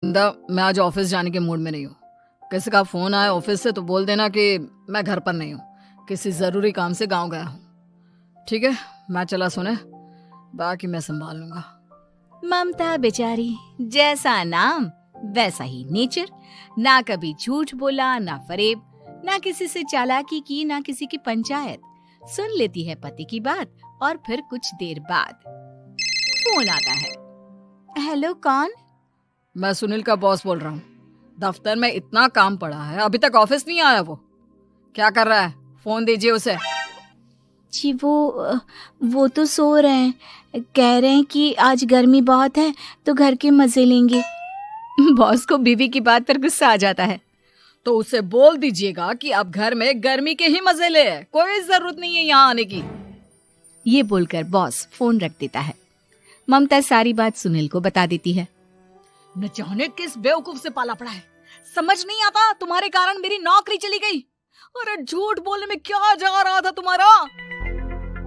मैं आज ऑफिस जाने के मूड में नहीं हूँ। किसी का फोन आया ऑफिस से तो बोल देना कि मैं घर पर नहीं हूँ, किसी जरूरी काम से गांव गया हूँ। ठीक है, मैं चला सोने, बाकी मैं संभाल लूंगा। ममता बेचारी, जैसा नाम वैसा ही नेचर। ना कभी झूठ बोला, ना फरेब, ना किसी से चालाकी की, ना किसी की पंचायत। सुन लेती है पति की बात और फिर कुछ देर बाद फोन आता है। हेलो, कौन? मैं सुनील का बॉस बोल रहा हूँ। दफ्तर में इतना काम पड़ा है, अभी तक ऑफिस नहीं आया। वो क्या कर रहा है? फोन दीजिए उसे। जी वो तो सो रहे हैं। कह रहे हैं कि आज गर्मी बहुत है तो घर के मजे लेंगे। बॉस को बीवी की बात पर गुस्सा आ जाता है। तो उसे बोल दीजिएगा कि अब घर में गर्मी के ही मजे ले, कोई जरूरत नहीं है यहाँ आने की। ये बोलकर बॉस फोन रख देता है। ममता सारी बात सुनील को बता देती है। न जाने किस बेवकूफ से पाला पड़ा है, समझ नहीं आता। तुम्हारे कारण मेरी नौकरी चली गई। अरे झूठ बोलने में क्या जा रहा था तुम्हारा?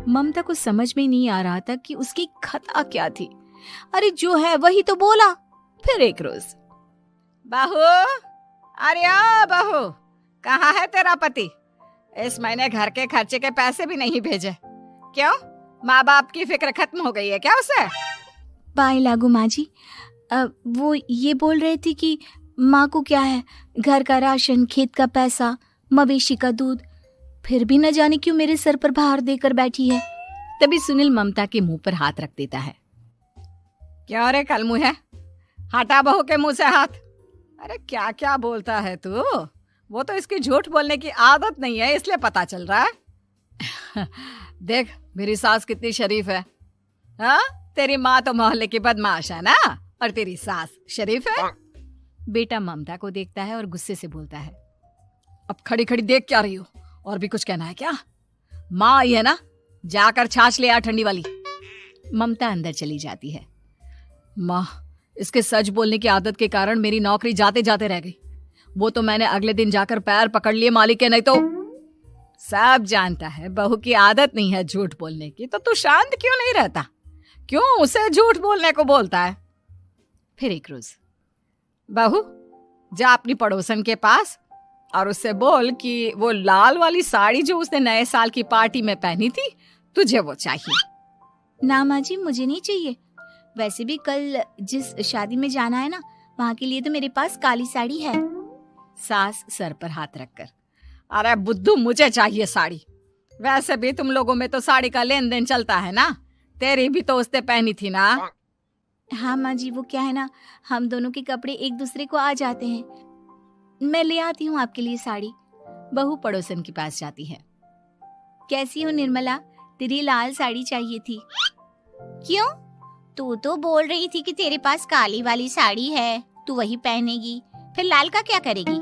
ममता को समझ में नहीं आ रहा था कि उसकी खता क्या थी। अरे जो है वही तो बोला। फिर एक रोज, बहू, अरे बहू, कहाँ है तेरा पति? इस महीने घर के खर्चे के पैसे भी नहीं भेजे। क्यों? माँ बाप की फिक्र खत्म हो गई है क्या उसे? पाए लागू माँ जी, वो ये बोल रहे थे कि माँ को क्या है, घर का राशन, खेत का पैसा, मवेशी का दूध, फिर भी न जाने क्यों मेरे सर पर भार देकर बैठी है। तभी सुनील ममता के मुंह पर हाथ रख देता है। क्या रे कलमुँह है, हटा बहू के मुंह से हाथ। अरे क्या क्या बोलता है तू? वो तो इसकी झूठ बोलने की आदत नहीं है, इसलिए पता चल रहा है। देख मेरी सास कितनी शरीफ है। हाँ, तेरी माँ तो मोहल्ले की बदमाश है ना, और तेरी सास शरीफ है। बेटा ममता को देखता है और गुस्से से बोलता है। अब खड़ी खड़ी देख क्या रही हो? और भी कुछ कहना है क्या? माँ आई है ना, जाकर छाछ ले आ ठंडी वाली। ममता अंदर चली जाती है। माँ, इसके सच बोलने की आदत के कारण मेरी नौकरी जाते जाते रह गई। वो तो मैंने अगले दिन जाकर पैर पकड़ लिए मालिक के। नहीं तो सब जानता है बहू की आदत नहीं है झूठ बोलने की, तो तू शांत क्यों नहीं रहता? क्यों उसे झूठ बोलने को बोलता है? फिर एक रोज, बहू, जा अपनी पड़ोसन के पास और उससे बोल कि वो लाल वाली साड़ी जो उसने नए साल की पार्टी में पहनी थी, तुझे वो चाहिए। ना माँ जी, मुझे नहीं चाहिए। वैसे भी कल जिस शादी में जाना है ना, वहाँ के लिए तो मेरे पास काली साड़ी है। सास सर पर हाथ रखकर, अरे बुद्धू, मुझे चाहिए साड़ी। वैसे भी तुम लोगों में तो साड़ी का लेन देन चलता है ना, तेरी भी तो उसने पहनी थी ना। हाँ माँ जी, वो क्या है ना, हम दोनों के कपड़े एक दूसरे को आ जाते हैं। मैं ले आती हूँ आपके लिए साड़ी। बहू पड़ोसन के पास जाती है। कैसी हो निर्मला, तेरी लाल साड़ी चाहिए थी। क्यों? तू तो बोल रही थी कि तेरे पास काली वाली साड़ी है, तू वही पहनेगी, फिर लाल का क्या करेगी?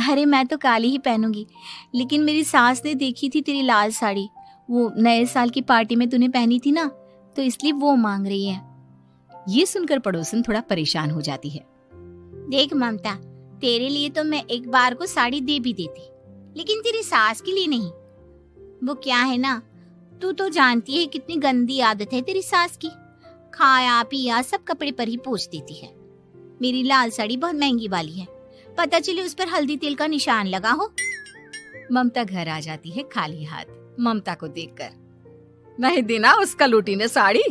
अरे मैं तो काली ही पहनूंगी, लेकिन मेरी सास ने देखी थी तेरी लाल साड़ी, वो नए साल की पार्टी में तूने पहनी थी ना, तो इसलिए वो मांग रही है। ये सुनकर पड़ोसन थोड़ा परेशान हो जाती है। देख ममता, तेरे लिए तो मैं एक बार को साड़ी दे भी देती, लेकिन तेरी सास के लिए नहीं। वो क्या है ना, तू तो जानती है कितनी गंदी आदत है तेरी सास की। खाया पिया सब कपड़े पर ही पोंछ देती है। मेरी लाल साड़ी बहुत महंगी वाली है, पता चले उस पर हल्दी तेल का निशान लगा हो। ममता घर आ जाती है खाली हाथ। ममता को देखकर, नहीं देना उसका लूटी ने साड़ी।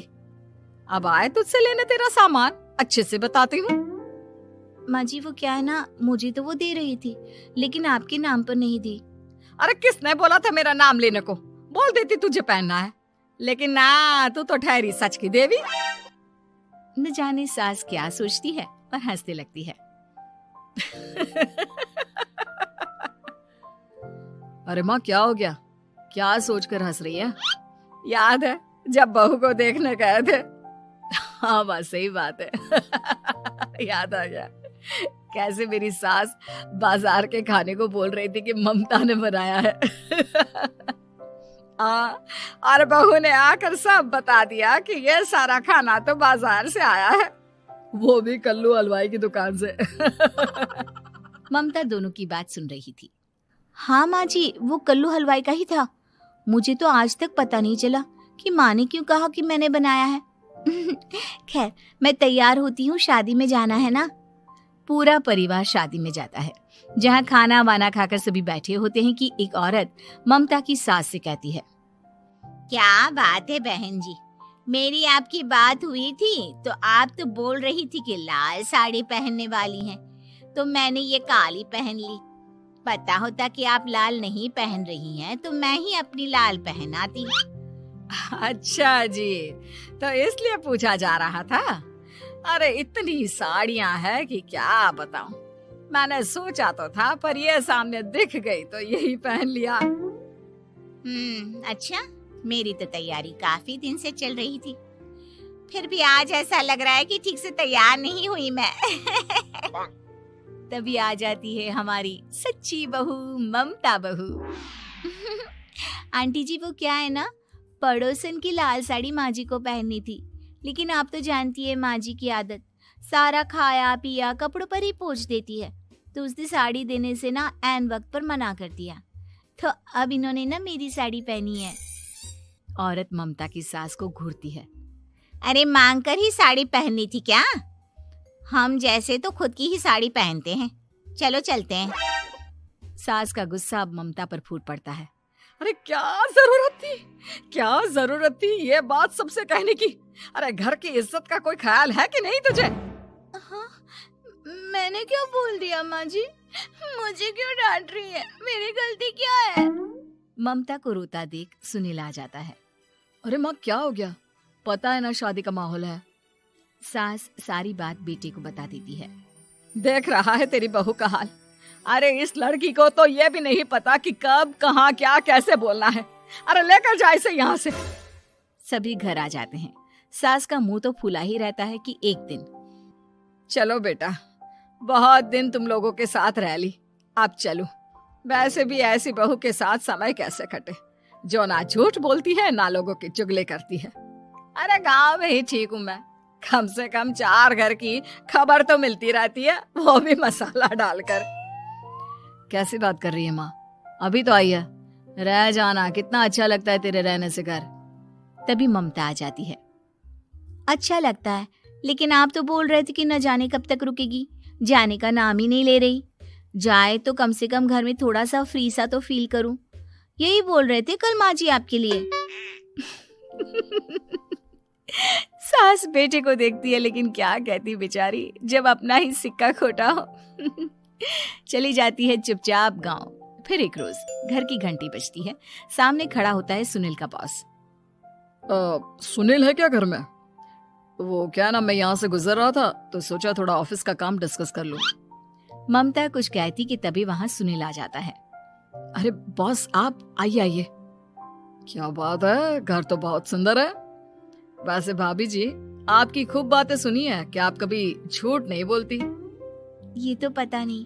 अब आए तुझसे लेने तेरा सामान, अच्छे से बताती हूँ। माँ जी, वो क्या है ना, मुझे तो वो दे रही थी, लेकिन आपके नाम पर नहीं दी। अरे किसने बोला था मेरा नाम लेने को? बोल देती तुझे पहनना है, लेकिन ना, तू तो ठहरी सच की देवी। न जाने सास क्या सोचती है और हंसने लगती है। अरे माँ, क्या हो गया? क्या सोचकर हंस रही है? याद है जब बहू को देखने गए थे? हाँ माँ, सही बात है। याद आ गया कैसे मेरी सास बाजार के खाने को बोल रही थी कि ममता ने बनाया है। और बहू ने आकर सब बता दिया कि ये सारा खाना तो बाजार से आया है, वो भी कल्लू हलवाई की दुकान से। ममता दोनों की बात सुन रही थी। हाँ माँ जी, वो कल्लू हलवाई का ही था। मुझे तो आज तक पता नहीं चला कि माँ ने क्यों कहा कि मैंने बनाया है। खैर, मैं तैयार होती हूँ, शादी में जाना है ना। पूरा परिवार शादी में जाता है, जहाँ खाना वाना खाकर सभी बैठे होते हैं कि एक औरत ममता की सास से कहती है, क्या बात है बहन जी, मेरी आपकी बात हुई थी तो आप तो बोल रही थी कि लाल साड़ी पहनने वाली हैं, तो मैंने ये काली पहन ली। पता होता कि आप लाल नहीं पहन रही हैं तो मैं ही अपनी लाल पहनाती। अच्छा जी, तो इसलिए पूछा जा रहा था। अरे इतनी साड़ियां हैं कि क्या बताऊं। मैंने सोचा तो था, पर ये सामने दिख गई तो यही पहन लिया। अच्छा, मेरी तो तैयारी काफी दिन से चल रही थी, फिर भी आज ऐसा लग रहा है कि ठीक से तैयार नहीं हुई मैं। तभी आ जाती है हमारी सच्ची बहू ममता बहू। आंटी जी, वो क्या है ना, पड़ोसन की लाल साड़ी माँ जी को पहननी थी, लेकिन आप तो जानती है माँ जी की आदत, सारा खाया पिया कपड़ों पर ही पोंछ देती है, तो उसने साड़ी देने से ना ऐन वक्त पर मना कर दिया, तो अब इन्होंने ना मेरी साड़ी पहनी है। औरत ममता की सास को घूरती है, अरे मांग कर ही साड़ी पहननी थी क्या? हम जैसे तो खुद की ही साड़ी पहनते हैं, चलो चलते हैं। सास का गुस्सा अब ममता पर फूट पड़ता है। अरे क्या जरूरत थी ये बात सबसे कहने की? अरे घर की इज्जत का कोई ख्याल है कि नहीं तुझे? हाँ, मैंने क्या बोल दिया माँ जी? मुझे क्यों डांट रही है? मेरी गलती क्या है? ममता को रोता देख सुनील आ जाता है। अरे माँ, क्या हो गया? पता है ना शादी का माहौल है। सास सारी बात बेटे को बता देती है। देख रहा है तेरी बहू का हाल। अरे इस लड़की को तो ये भी नहीं पता कि कब कहाँ क्या कैसे बोलना है। अरे लेकर जा इसे यहाँ से। सभी घर आ जाते हैं। सास का मुंह तो फूला ही रहता है कि एक दिन। चलो बेटा, बहुत दिन तुम लोगों के साथ रह ली, अब चलो। वैसे भी ऐसी बहू के साथ समय कैसे कटे, जो ना झूठ बोलती है ना लोगों की चुगली करती है। अरे गांव में ही ठीक हूँ मैं, कम से कम 4 घर की खबर तो मिलती रहती है, वो भी मसाला डालकर। कैसी बात कर रही है माँ? अभी तो आई है, रह जाना, कितना अच्छा लगता है तेरे रहने से घर। तभी ममता आ जाती है। अच्छा लगता है, लेकिन आप तो बोल रहे थे कि न जाने कब तक रुकेगी, जाने का नाम ही नहीं ले रही। जाए तो कम से कम घर में थोड़ा सा फ्री सा तो फील करूं, यही बोल रहे थे कल माँ जी आपके लिए। सास बेटे को देखती है, लेकिन क्या कहती बेचारी, जब अपना ही सिक्का खोटा हो। चली जाती है चुपचाप गांव। फिर एक रोज घर की घंटी बजती है। सामने खड़ा होता है सुनील का बॉस। सुनील है क्या घर में? वो क्या ना, मैं यहाँ से गुजर रहा था तो सोचा थोड़ा ऑफिस का काम डिस्कस कर लूं। ममता कुछ कहती कि तभी वहां सुनील आ जाता है। अरे बॉस, आप आइए आइए। क्या बात है, घर तो बहुत सुंदर है। वैसे भाभी जी, आपकी खूब बातें सुनी है कि आप कभी झूठ नहीं बोलती। ये तो पता नहीं,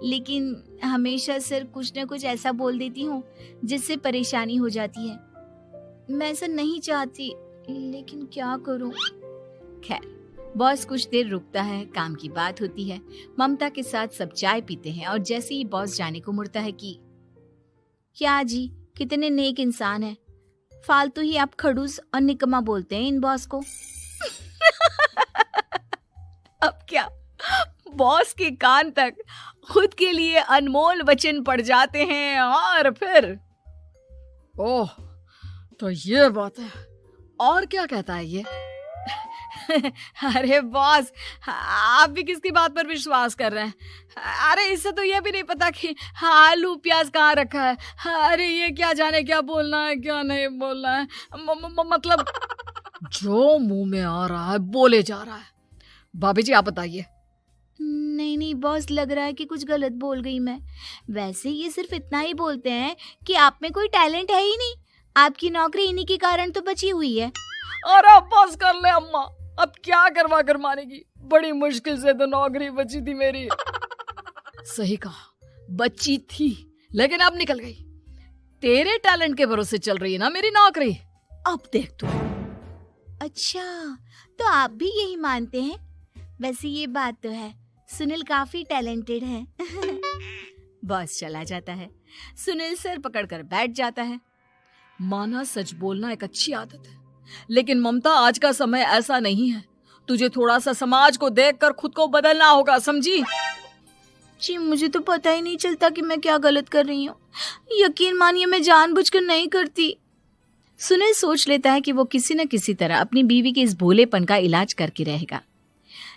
लेकिन हमेशा सिर्फ कुछ न कुछ ऐसा बोल देती हूँ जिससे परेशानी हो जाती है। मैं ऐसा नहीं चाहती, लेकिन क्या करूँ। खैर, बॉस कुछ देर रुकता है, काम की बात होती है। ममता के साथ सब चाय पीते हैं और जैसे ही बॉस जाने को मुड़ता है कि क्या जी, कितने नेक इंसान है, फालतू ही आप खड़ूस और निकम्मा बोलते हैं इन बॉस को। अब क्या, बॉस के कान तक खुद के लिए अनमोल वचन पड़ जाते हैं। और फिर ओह, तो ये बात है। और क्या कहता है ये? अरे बॉस, आप भी किसकी बात पर विश्वास कर रहे हैं? अरे इससे तो ये भी नहीं पता कि आलू प्याज कहाँ रखा है। अरे ये क्या जाने क्या बोलना है क्या नहीं बोलना है। मतलब जो मुंह में आ रहा है बोले जा रहा है। भाभी जी, आप बताइए। नहीं बॉस, लग रहा है कि कुछ गलत बोल गई मैं। वैसे ये सिर्फ इतना ही बोलते हैं कि आप में कोई टैलेंट है ही नहीं, आपकी नौकरी इन्हीं के कारण तो बची हुई है। अरे बस कर ले अम्मा, अब क्या करवा कर मानेगी, बड़ी मुश्किल से तो नौकरी बची थी मेरी। सही कहा, बची थी, लेकिन अब निकल गई। तेरे टैलेंट के भरोसे चल रही है ना मेरी नौकरी, अब देख तू। अच्छा, तो आप भी यही मानते हैं? वैसे ये बात तो है, सुनील काफी टैलेंटेड है। बॉस चला जाता है। सुनील सर पकड़कर बैठ जाता है। माना सच बोलना एक अच्छी आदत है, लेकिन ममता आज का समय ऐसा नहीं है। तुझे थोड़ा सा समाज को देखकर खुद को बदलना होगा, समझी? जी मुझे तो पता ही नहीं चलता कि मैं क्या गलत कर रही हूँ। यकीन मानिए मैं जानबूझकर नहीं करती। सुनील सोच लेता है कि वो किसी न किसी तरह अपनी बीवी के इस भोलेपन का इलाज करके रहेगा,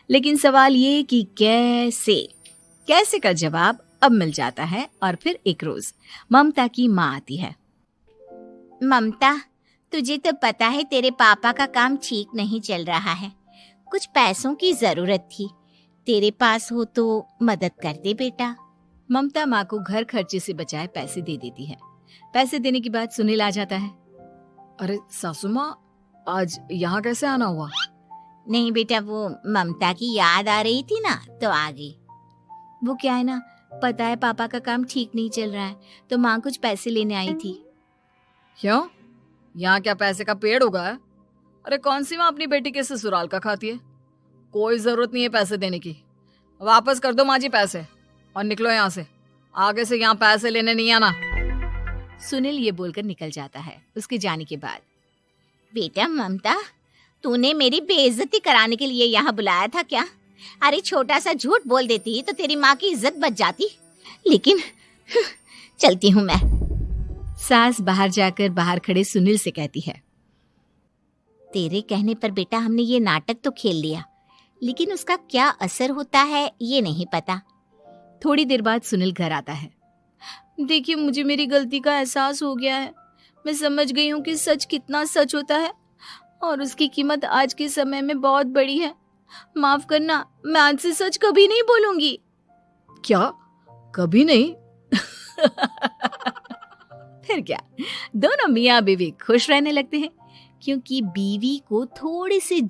लेकिन सवाल ये कि कैसे का जवाब अब मिल जाता है। और फिर एक रोज ममता की माँ आती है। ममता, तुझे तो पता है तेरे पापा का काम ठीक नहीं चल रहा है, कुछ पैसों की जरूरत थी, तेरे पास हो तो मदद कर दे बेटा। ममता माँ को घर खर्चे से बचाए पैसे दे देती है। पैसे देने के बाद सुनील आ जाता है। अरे सासू माँ, आज यहाँ कैसे आना हुआ? नहीं बेटा, वो ममता की याद आ रही थी ना तो आ गई। वो क्या है ना, पता है पापा का काम ठीक नहीं चल रहा है तो माँ कुछ पैसे लेने आई थी। क्यों? यहाँ क्या पैसे का पेड़ उगा है? अरे कौन सी माँ अपनी बेटी के ससुराल का खाती है? कोई जरूरत नहीं है पैसे देने की। वापस कर दो माँ जी पैसे और निकलो यहाँ से। आगे से यहाँ पैसे लेने नहीं आना। सुनील ये बोलकर निकल जाता है। उसके जाने के बाद, बेटा ममता, तूने मेरी बेइज्जती कराने के लिए यहाँ बुलाया था क्या? अरे छोटा सा झूठ बोल देती तो तेरी माँ की इज्जत बच जाती, लेकिन चलती हूँ मैं। सास बाहर जाकर बाहर खड़े सुनील से कहती है, तेरे कहने पर बेटा हमने ये नाटक तो खेल लिया, लेकिन उसका क्या असर होता है ये नहीं पता। थोड़ी देर बाद सुनील घर आता है। देखिए, मुझे मेरी गलती का एहसास हो गया है। मैं समझ गई हूँ कि सच कितना सच होता है और उसकी कीमत आज के समय में बहुत बड़ी है। माफ करना, मैं आज से सच कभी नहीं बोलूंगी। क्या? कभी नहीं? फिर क्या, दोनों मियाँ बीवी खुश रहने लगते हैं, क्योंकि बीवी को थोड़ी सी